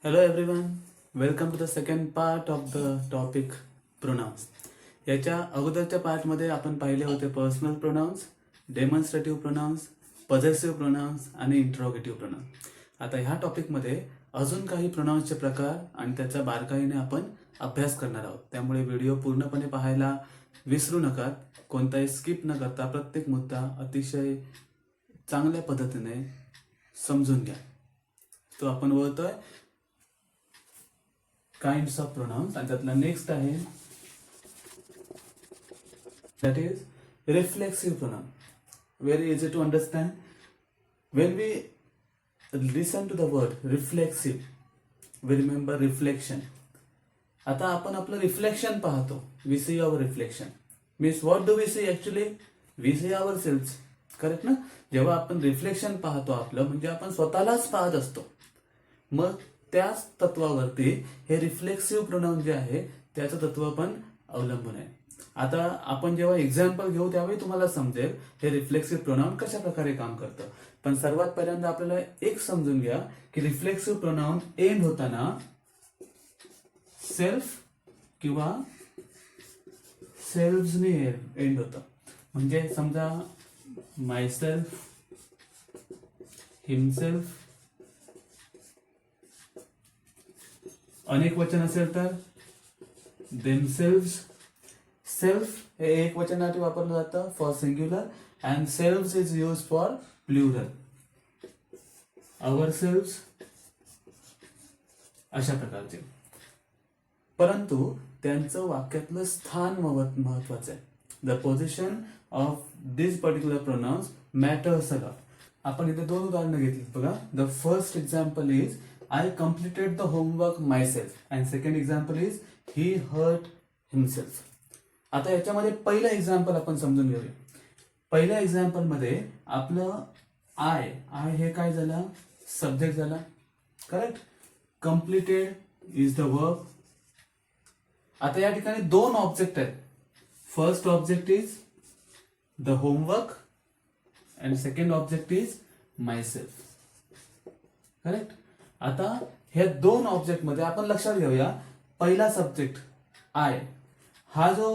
Hello everyone, welcome to the second part of the topic pronouns. याच्या अगोदरच्या पार्टमध्ये आपण पाहिले होते personal pronouns, demonstrative pronouns, possessive pronouns आणि इंट्रोगेटिव्ह प्रोनाउन्स. आता ह्या टॉपिकमध्ये अजून काही प्रोनाउन्सचे प्रकार आणि त्याचा बारकाईने आपण अभ्यास करणार आहोत. त्यामुळे व्हिडिओ पूर्णपणे पाहायला विसरू नका. कोणताही स्किप न करता प्रत्येक मुद्दा अतिशय चांगल्या पद्धतीने समजून घ्या. तो आपण बोलतोय काइंड्स ऑफ प्रोनाउन्स आणि त्यातला नेक्स्ट आहे that is reflexive pronoun. Very easy to understand. When we listen to the word reflexive, we remember reflection. आता आपण आपलं रिफ्लेक्शन पाहतो. We see our reflection. Means what do we see actually? We see ourselves. Correct ना? जेव्हा आपण reflection पाहतो आपलं म्हणजे आपण स्वतःलाच पाहत असतो. मग त्याच तत्वावरती हे रिफ्लेक्सिव्ह प्रोनाउन जे आहे त्याचं तत्व पण अवलंबून आहे. आता आपण जेव्हा एक्झाम्पल घेऊ त्यावेळी तुम्हाला समजेल हे रिफ्लेक्सिव्ह प्रोनाउन कशा प्रकारे काम करतं. पण सर्वात पहिल्यांदा आपल्याला एक समजून घ्या की रिफ्लेक्सिव्ह प्रोनाउन एंड होताना सेल्फ किंवा सेल्फ्सने एंड होतं. म्हणजे समजा मायसेल्फ, हिमसेल्फ, अनेक वचन असेल तर देमसेल्व्स. सेल्फ हे एक वचनासाठी वापरलं जातं for singular and selves is use for plural. Our selves अशा प्रकारचे. परंतु त्यांचं वाक्यातलं स्थान महत्वाचं आहे. The position of this particular pronounce matters a lot. आपण इथे दोन उदाहरणं घेतली बघा. The first example is I completed the homework myself and second example is he hurt himself. आता याच्यामध्ये पहिलं एक्झाम्पल आपण समजून घेऊया. पहिल्या एक्झाम्पल मध्ये आपलं आय हे काय झालं? सब्जेक्ट झाला. Correct. Completed is the work. आता या ठिकाणी दोन ऑब्जेक्ट आहेत. First object is the homework and second object is myself. Correct. आता ह्या दोन ऑब्जेक्ट मध्ये आपण लक्षात घेऊया. पहिला सब्जेक्ट आय हा जो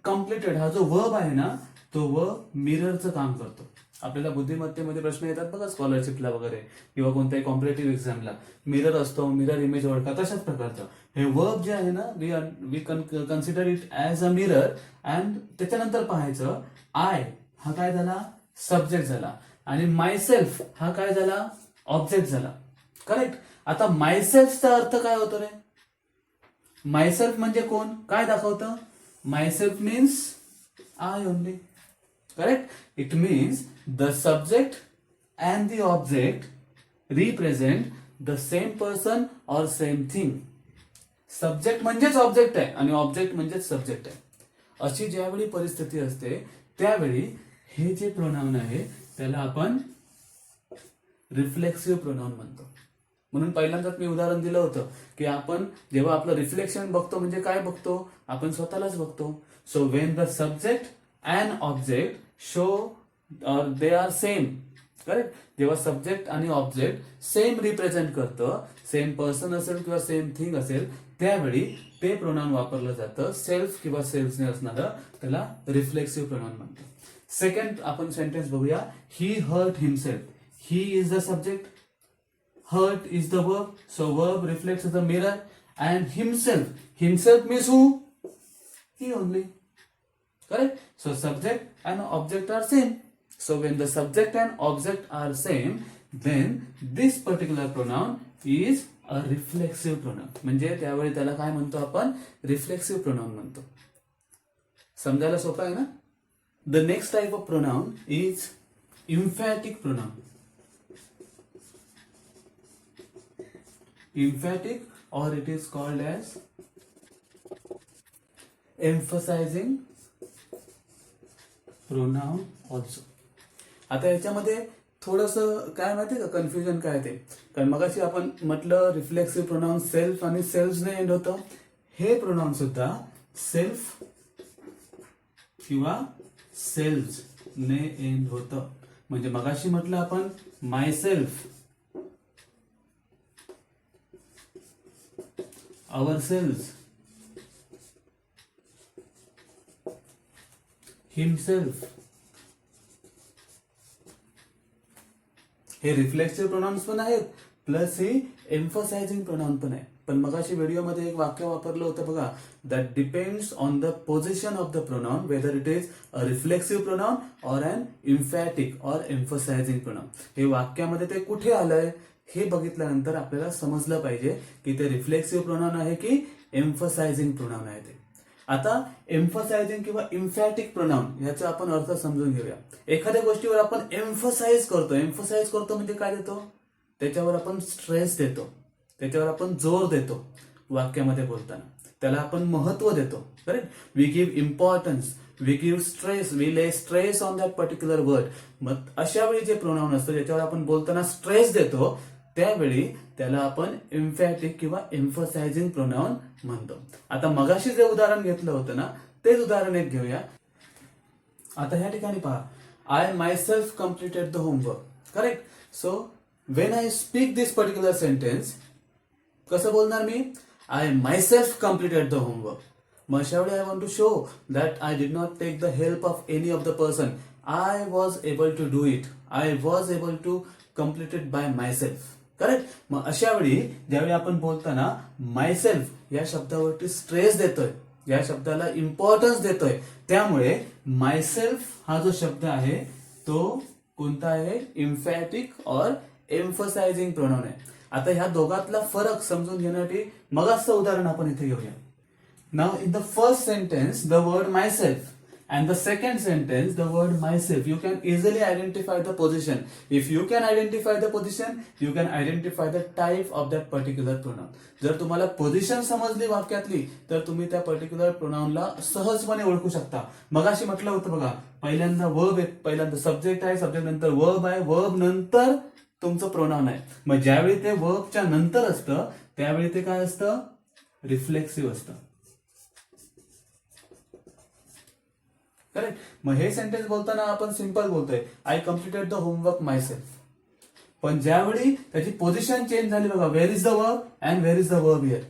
कम्प्लिटेड हा जो वर्ब आहे ना तो वर्ब मिररचं काम करतो. आपल्याला बुद्धिमत्तेमध्ये प्रश्न येतात बघा स्कॉलरशिपला वगैरे किंवा कोणत्याही कॉम्पिटेटिव्ह एक्झामला मिरर असतो. मिरर इमेज ओळखा तशाच प्रकारचं हे वर्ब जे आहे ना we consider it as a mirror. And त्याच्यानंतर पाहायचं आय हा काय झाला? सब्जेक्ट झाला. आणि मायसेल्फ हा काय झाला? ऑब्जेक्ट झाला. करेक्ट. आता मायसेल्फचा अर्थ काय होतो रे? मायसेल्फ म्हणजे कोण? काय दाखवतं? Myself means I only. Correct. It means the subject and the object represent the same person or same thing. Subject म्हणजेच ऑब्जेक्ट आहे आणि ऑब्जेक्ट म्हणजेच सब्जेक्ट आहे. अशी ज्यावेळी परिस्थिती असते त्यावेळी हे जे प्रोनाउन आहे त्याला आपण रिफ्लेक्सिव्ह प्रोनाउन म्हणतो. म्हणून पहिल्यांदाच मी उदाहरण दिलं होतं की आपण जेव्हा आपलं रिफ्लेक्शन बघतो म्हणजे काय बघतो? आपण स्वतःलाच बघतो. So when the subject and object show और दे आर सेम. करेक्ट. जेव्हा सब्जेक्ट आणि ऑब्जेक्ट सेम रिप्रेझेंट करतं, सेम पर्सन असेल किंवा सेम थिंग असेल त्यावेळी ते प्रोनाउन वापरलं जातं. सेल्फ किंवा सेल्फने असणारं त्याला रिफ्लेक्सिव्ह प्रोनाउन म्हणतो. सेकंड आपण सेंटेन्स बघूया. He hurt himself. He is the subject, hurt is the verb, so verb reflects the mirror, and himself means who? He only. Correct. So subject and object are same. So when the subject and object are same, then this particular pronoun is a reflexive pronoun. म्हणजे त्यावेळी त्याला काय म्हणतो आपण? Reflexive pronoun म्हणतो. समजायला सोपं आहे ना? The next type of pronoun is emphatic pronoun. Emphatic or it is called as emphasizing pronoun also. आता याच्यामध्ये थोडंसं काय माहितीये का कन्फ्युजन काय ते? कारण मगाशी आपण म्हटलं रिफ्लेक्सिव्ह प्रोनाउन सेल्फ आणि सेल्फ्सने एंड होतं. हे प्रोनाउन सुद्धा सेल्फ किंवा सेल्फ्सने एंड होतं. म्हणजे मगाशी म्हटलं आपण माय सेल्फ ourselves, himself. हे रिफ्लेक्सिव्ह प्रोनाउन्स पण आहेत प्लस हे एम्फसाइजिंग प्रोनाउन पण आहे. पण मगाशी व्हिडिओमध्ये एक वाक्य वापरलं होतं बघा, that depends on the position of the pronoun whether it is a reflexive pronoun or an emphatic or emphasising pronoun. हे वाक्यामध्ये ते कुठे आलंय हे बघितल्यानंतर आपल्याला समजलं पाहिजे की ते रिफ्लेक्सिव्ह प्रोनाउन आहे की एम्फसाइजिंग प्रोनाउन आहे ते. आता एम्फसाइजिंग किंवा इम्फॅटिक प्रोनाउन याचा आपण अर्थ समजून घेऊया. एखाद्या गोष्टीवर आपण एम्फसाइज करतो म्हणजे काय देतो, त्याच्यावर आपण स्ट्रेस देतो, त्याच्यावर आपण जोर देतो वाक्यामध्ये बोलताना, त्याला आपण महत्व देतो. Correct. We give importance, we give stress, we lay stress on that particular word. मग अशा वेळी जे प्रोनाउन असतं ज्याच्यावर आपण बोलताना स्ट्रेस देतो त्यावेळी त्याला आपण इम्फॅटिक किंवा एम्फसाइजिंग प्रोनाउन म्हणतो. आता मगाशी जे उदाहरण घेतलं होतं ना तेच उदाहरण एक घेऊया. आता ह्या ठिकाणी पहा, I myself completed the homework. Correct. So when I speak this particular sentence कसं बोलणार मी, I myself completed the homework. मग अशावेळी I want to show that I did not take the help of any of the person. I was able to do it, I was able to complete it by myself. Correct. मग अशा वेळी ज्यावेळी आपण बोलताना myself या शब्दावरती stress देतोय, या शब्दाला इम्पॉर्टन्स देतोय, त्यामुळे मायसेल्फ हा जो शब्द आहे तो कोणता आहे, इम्फॅटिक और एम्फसाइजिंग प्रोनाउन आहे. आता ह्या दोघातला फरक समजून घेण्यासाठी मगाचं उदाहरण आपण इथे घेऊया. Now in the first sentence the word myself and the second sentence the word myself, you can easily identify the position. If you can identify the position, you can identify the type of that particular pronoun. जर तुम्हाला position समजली वाक्यातली तर तुम्ही त्या particular प्रोनाउनला सहजपणे ओळखू शकता. मगाशी म्हटलं होतं बघा, पहिल्यांदा वर्ब आहे, पहिल्यांदा सब्जेक्ट आहे, सब्जेक्ट नंतर वर्ब आहे, वर्ब नंतर तुमचं प्रोनाउन आहे. मग ज्यावेळी ते वर्बच्या नंतर असतं त्यावेळी ते काय असतं, रिफ्लेक्सिव्ह असतं. करेक्ट. मग हे सेंटेन्स बोलताना आपण सिंपल बोलतोय, I completed the homework myself. पण ज्यावेळी त्याची पोझिशन चेंज झाली बघा, where is the verb and where is the verb here.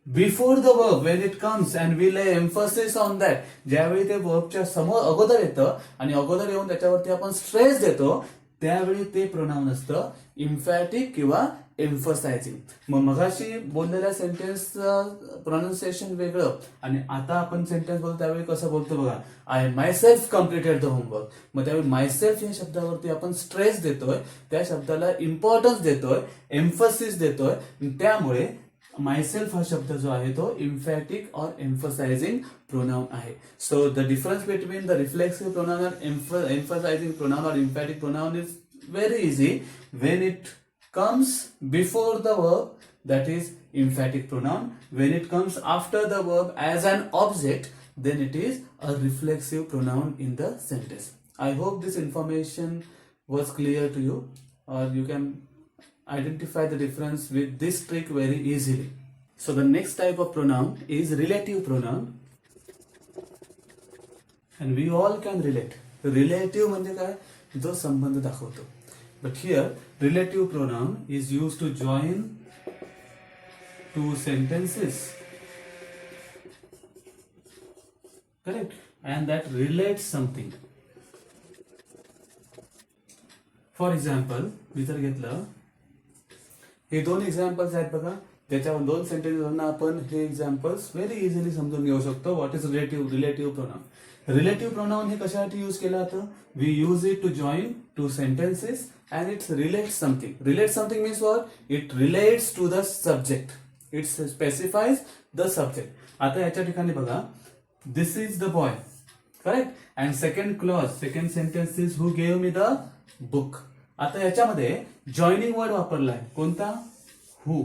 Before the verb when it comes and we lay emphasis on that, ज्यावेळी ते वर्बच्या समोर अगोदर येतं आणि अगोदर येऊन त्याच्यावरती आपण स्ट्रेस देतो त्यावेळी ते प्रोनाउन असतं इम्फॅटिक किंवा एम्फसाइजिंग. मग मगाशी बोललेल्या सेंटेन्सचं प्रोनाउन्सिएशन वेगळं आणि आता आपण सेंटेन्स बोलतो त्यावेळी कसं बोलतो बघा, I myself completed the homework. मग त्यावेळी मायसेल्फ या शब्दावरती आपण स्ट्रेस देतोय, त्या शब्दाला इम्पॉर्टन्स देतोय, एम्फसिस देतोय, त्यामुळे मायसेल्फ हा शब्द जो आहे तो इम्फॅटिक और एम्फसाइजिंग प्रोनाउन आहे. So the difference between the reflexive pronoun and emphasising pronoun or emphatic pronoun is very easy. When it comes before the verb, that is emphatic pronoun. When it comes after the verb as an object, then it is a reflexive pronoun in the sentence. I hope this information was clear to you, or you can identify the difference with this trick very easily. So the next type of pronoun is relative pronoun, and we all can relate. Relative म्हणजे काय, जो संबंध दाखवतो. But here, relative pronoun is used to join two sentences. Correct? And that relates something. For example, मी जर घेतलं, हे दोन examples आहेत बघा, त्याच्यावर दोन सेंटेन्सवरून आपण हे एक्झाम्पल्स व्हेरी इझिली समजून घेऊ शकतो. What is relative pronoun. Relative pronoun हे कशासाठी यूज केलं जातं, we use it to join two sentences and it relates something. Relate something means what? It relates to the subject. It specifies the subject. आता याच्या ठिकाणी बघा, this is the boy. Correct? And second clause, second sentence is who gave me the book. आता याच्यामध्ये joining word वापरलाय, कोणता, who.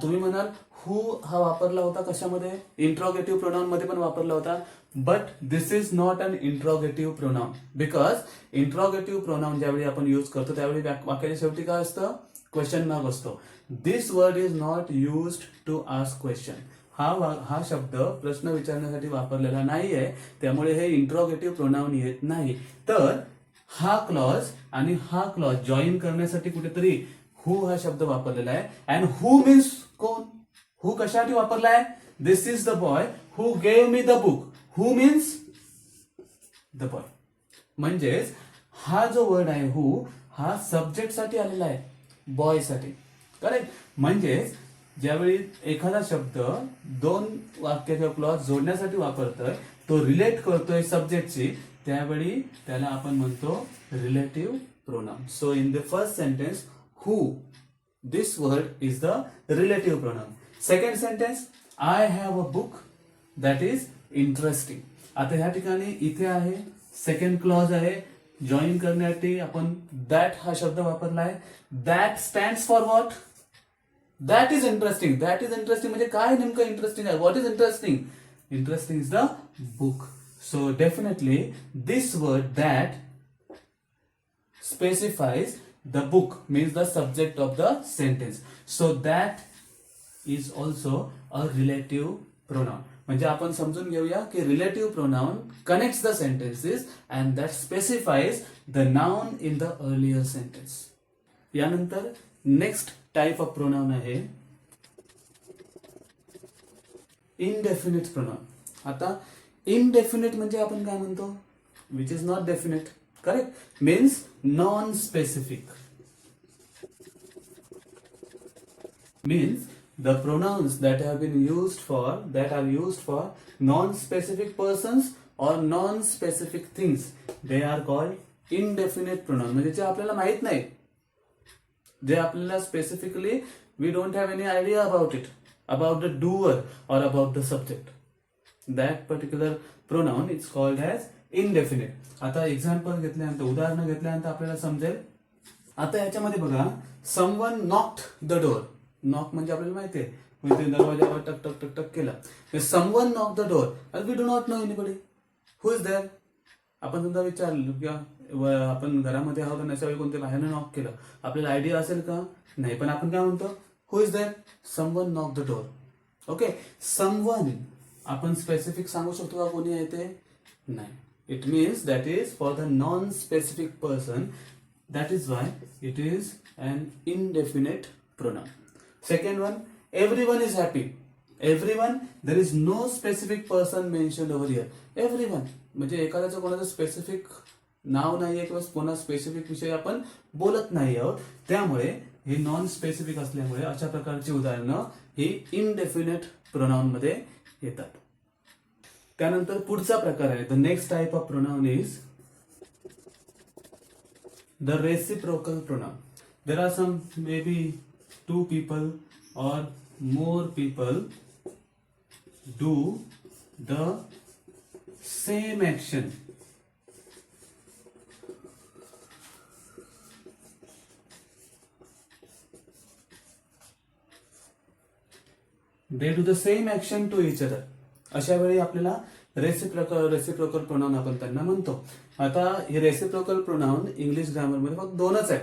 तुम्ही म्हणाल हु हा वापरला होता कशामध्ये, इंट्रोगेटिव्ह प्रोनाउन मध्ये पण वापरला होता. But this is not an interrogative pronoun, because interrogative pronoun ज्यावेळी आपण यूज करतो त्यावेळी वाक्याच्या शेवटी काय असतं, क्वेश्चन मार्क असतो. This word is not used to ask question. हा शब्द प्रश्न विचारण्यासाठी वापरलेला नाहीये, त्यामुळे हे इंट्रोगेटिव्ह प्रोनाउन येत नाही. तर हा क्लॉज आणि हा क्लॉज जॉईन करण्यासाठी कुठेतरी हु हा शब्द वापरलेला आहे. अँड हु मीन्स कोण, हू कशासाठी वापरलाय? This is the boy who gave me the book. Who means the boy. म्हणजेच हा जो वर्ड आहे हू हा सब्जेक्ट साठी आलेला आहे, बॉय साठी. करेक्ट. म्हणजेच ज्यावेळी एखादा शब्द दोन वाक्य किंवा क्लॉज जोडण्यासाठी वापरतोय, तो रिलेट करतोय सब्जेक्टशी, त्यावेळी त्याला आपण म्हणतो relative pronoun. So in the first sentence who, this word is the relative pronoun. Second sentence I have a book that is interesting. आता ह्या ठिकाणी इथे आहे सेकंड क्लॉज आहे, जॉईन करण्यासाठी आपण दॅट हा शब्द वापरलाय. That stands for what? That is interesting. That is interesting म्हणजे काय नेमकं इंटरेस्टिंग आहे? What is interesting? Interesting is the book. So definitely this word that specifies the book, means the subject of the sentence. So that is also a relative pronoun. म्हणजे आपण समजून घेऊया की relative pronoun connects the sentences and that specifies the noun in the earlier sentence. यानंतर next type of pronoun आहे indefinite pronoun. आता indefinite म्हणजे आपण काय म्हणतो? Which is not definite. Correct? Means non-specific. Means the pronouns that are used for non-specific persons or non-specific things, they are called indefinite pronoun. म्हणजे जे आपल्याला माहित नाही, जे आपल्याला specifically we don't have any idea about it, about the doer or about the subject. That particular pronoun is called as indefinite. आता example घेतल्यानंतर, उदाहरण घेतल्यानंतर आपल्याला समजेल. आता याच्यामध्ये बघा, someone knocked the door. Knock म्हणजे आपल्याला माहिती आहे, म्हणजे दरवाजावर टक टक टक टक केला. Someone knock the door, we do not know anybody. Who is there? आपण समजा विचारलं किंवा आपण घरामध्ये आहोत आणि अशा वेळी कोणत्या बाहेरनं नॉक केलं, आपल्याला आयडिया असेल का? नाही. पण आपण काय म्हणतो? Who is there? Someone knock the door. Okay. Someone आपण स्पेसिफिक सांगू शकतो का कोणी आहे ते? नाही. It means that is for the non-specific person. That is why it is an indefinite pronoun. Second one, everyone is happy. Everyone, there is no specific person mentioned over here. Everyone म्हणजे एखाद्याचं कोणाचं specific नाव नाहीये किंवा कोणा specific विषयी आपण बोलत नाही आहोत. त्यामुळे हे नॉन स्पेसिफिक असल्यामुळे अशा प्रकारची उदाहरणं ही इनडेफिनेट प्रोनाउन मध्ये येतात. त्यानंतर पुढचा प्रकार आहे, the next type of pronoun is the reciprocal pronoun. There are some maybe two people or more people do the same action. They do the same action to each other. अशा वेळी आपल्याला reciprocal pronoun आपण त्यांना म्हणतो. आता हे reciprocal pronoun English grammar मध्ये फक्त दोनच आहे.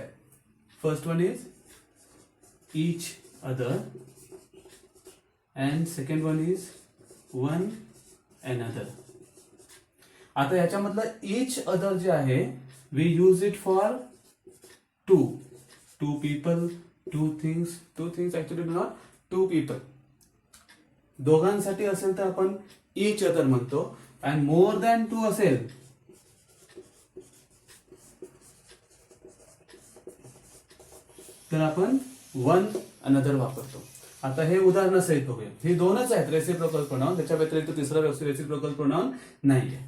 First one is each other and second one is one another. आता याच्यामधलं ईच अदर जे आहे, we use it for two people, two things actually not two people. दोघांसाठी असेल तर आपण ईच अदर म्हणतो, अँड मोर दॅन टू असेल तर आपण वन अनदर वापरतो. आता हे उदाहरण सहित बघूया. हे दोनच आहेत रेसिप्रोकल प्रोनाउन, त्याच्या व्यतिरिक्त तिसरा रेसिप्रोकल प्रोनाउन नाहीये.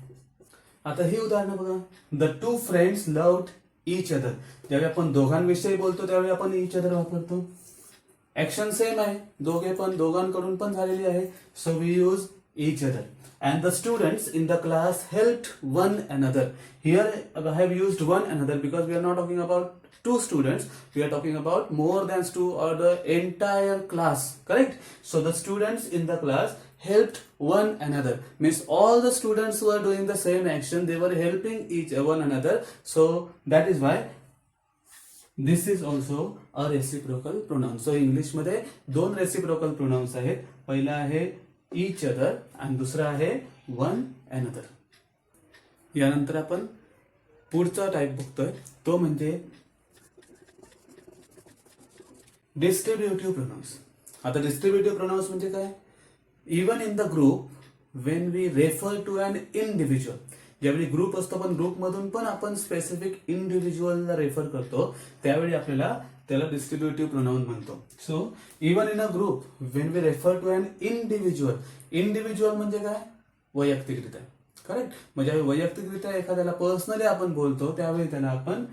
आता ही उदाहरणं बघा. The two friends loved each other. ज्यावेळी आपण दोघांविषयी बोलतो त्यावेळी आपण ईच अदर वापरतो. ऍक्शन सेम आहे, दोघांकडून पण झालेली आहे. So we use each other. And the students in the class helped one another. Here I have used one another because we are not talking about two students, we are talking about more than two or the entire class. Correct? So the students in the class helped one another, means all the students who are doing the same action, they were helping one another. So that is why this is also a reciprocal pronoun. So English मध्ये दोन reciprocal pronouns आहेत. पहिला आहे each other आणि दुसरा आहे one another. यानंतर आपण पुढचा टाइप बघतोय, तो म्हणजे डिस्ट्रीब्युटिव्ह प्रोनाउन्स. आता डिस्ट्रीब्युटिव्ह प्रोनाउन्स म्हणजे काय? Even in the group when we refer to an individual, ज्यावेळी ग्रुप असतो पण ग्रुपमधून पण आपण स्पेसिफिक इंडिव्हिज्युअलला रेफर करतो त्यावेळी आपल्याला त्याला डिस्ट्रीब्युटिव्ह प्रोनाउन म्हणतो. So even in a group when we refer to an individual, individual म्हणजे काय? वैयक्तिकरित्या. करेक्ट. म्हणजे वैयक्तिकरित्या एखाद्याला पर्सनली आपण बोलतो त्यावेळी त्याला आपण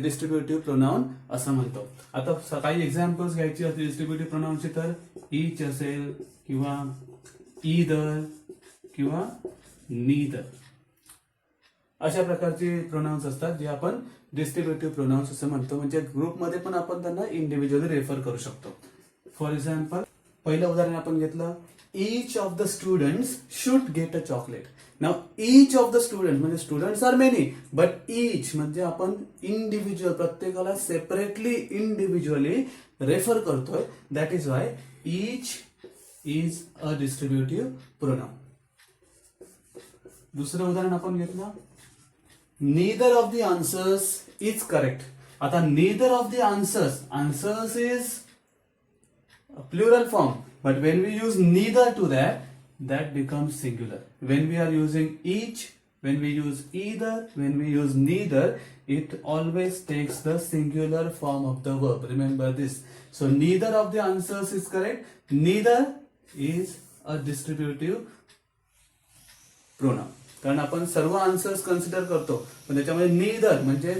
डिस्ट्रीब्युटिव्ह प्रोनाउन असं म्हणतो. आता काही एक्झाम्पल्स घ्यायची असतील डिस्ट्रीब्युटिव्ह प्रोनाउनची तर ईच असेल किंवा ईदर किंवा नीदर, अशा प्रकारचे प्रोनाउन्स असतात जे आपण डिस्ट्रीब्युटिव्ह प्रोनाउन्स असं म्हणतो. म्हणजे ग्रुपमध्ये पण आपण त्यांना इंडिव्हिज्युअली रेफर करू शकतो. फॉर एक्झाम्पल पहिलं उदाहरण आपण घेतलं, each of the students should get a chocolate. नाव ईच ऑफ द स्टुडंट म्हणजे students are many but each म्हणजे आपण इंडिव्हिज्युअल प्रत्येकाला सेपरेटली इंडिव्हिज्युअली रेफर करतोय. That is why each is a distributive pronoun. दुसरं उदाहरण आपण घेतलं, neither of the answers is correct. आता neither of the answers is a plural form, but when we use neither to that becomes singular. When we are using each, when we use either, when we use neither, it always takes the singular form of the verb. Remember this. So neither of the answers is correct. Neither is a distributive pronoun. कारण आपण सर्व answers consider करतो पण त्याच्यामध्ये neither म्हणजे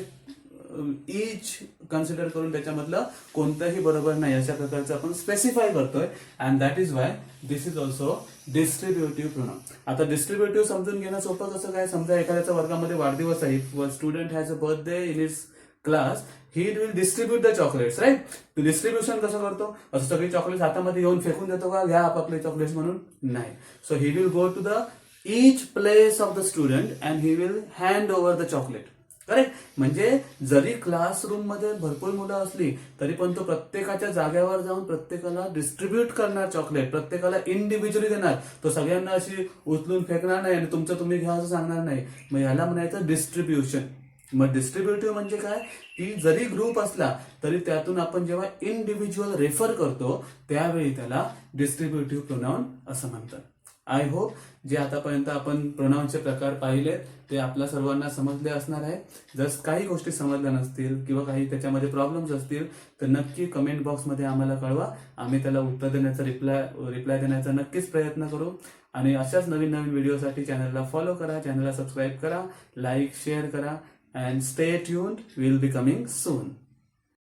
each consider करून त्याच्यामधलं कोणतंही बरोबर नाही अशा प्रकारचं आपण स्पेसिफाय करतोय. And that is why this is also distributive pronoun. आता डिस्ट्रीब्युटिव्ह समजून घेणं सोपं कसं काय? समजा एखाद्याचा वर्गामध्ये वाढदिवस आहे, student has a birthday in his class, he will distribute the chocolates, right. Distribution कसं करतो? असं सगळी चॉकलेट्स हातामध्ये येऊन फेकून देतो का? घ्या आपापले चॉकलेट्स म्हणून? नाही. So he will go to the each place of the student and he will hand over the chocolate. Correct. म्हणजे जरी क्लासरूम मध्ये भरपूर मुलं असली तरी पण तो प्रत्येकाच्या जागेवर जाऊन प्रत्येकाला डिस्ट्रीब्यूट करणार चॉकलेट, प्रत्येकाला इंडिव्हिज्युअली देणार. तो सगळ्यांना अशी उचलून फेकणार नाही आणि तुमचं तुम्ही घ्या असं सांगणार नाही. मग ह्याला म्हणायचं डिस्ट्रीब्युशन. मग डिस्ट्रीब्युटिव्ह म्हणजे काय? की जरी ग्रुप असला तरी त्यातून आपण जेव्हा इंडिव्हिज्युअल रेफर करतो त्यावेळी त्याला डिस्ट्रीब्युटिव्ह प्रोनाउन असं म्हणतात. आय होप जे आतापर्यंत आपण प्रोनाउन्सचे प्रकार पाहिलेत ते आपल्या सर्वांना समजले असणार आहे. जर काही गोष्टी समजल्या नसतील किंवा काही त्याच्यामध्ये प्रॉब्लेम्स असतील तर नक्की कमेंट बॉक्समध्ये आम्हाला कळवा. आम्ही त्याला उत्तर देण्याचा रिप्लाय देण्याचा नक्कीच प्रयत्न करू. आणि अशाच नवीन नवीन व्हिडिओसाठी चॅनलला फॉलो करा, चॅनलला सबस्क्राईब करा, लाईक शेअर करा and stay tuned. Will be coming soon.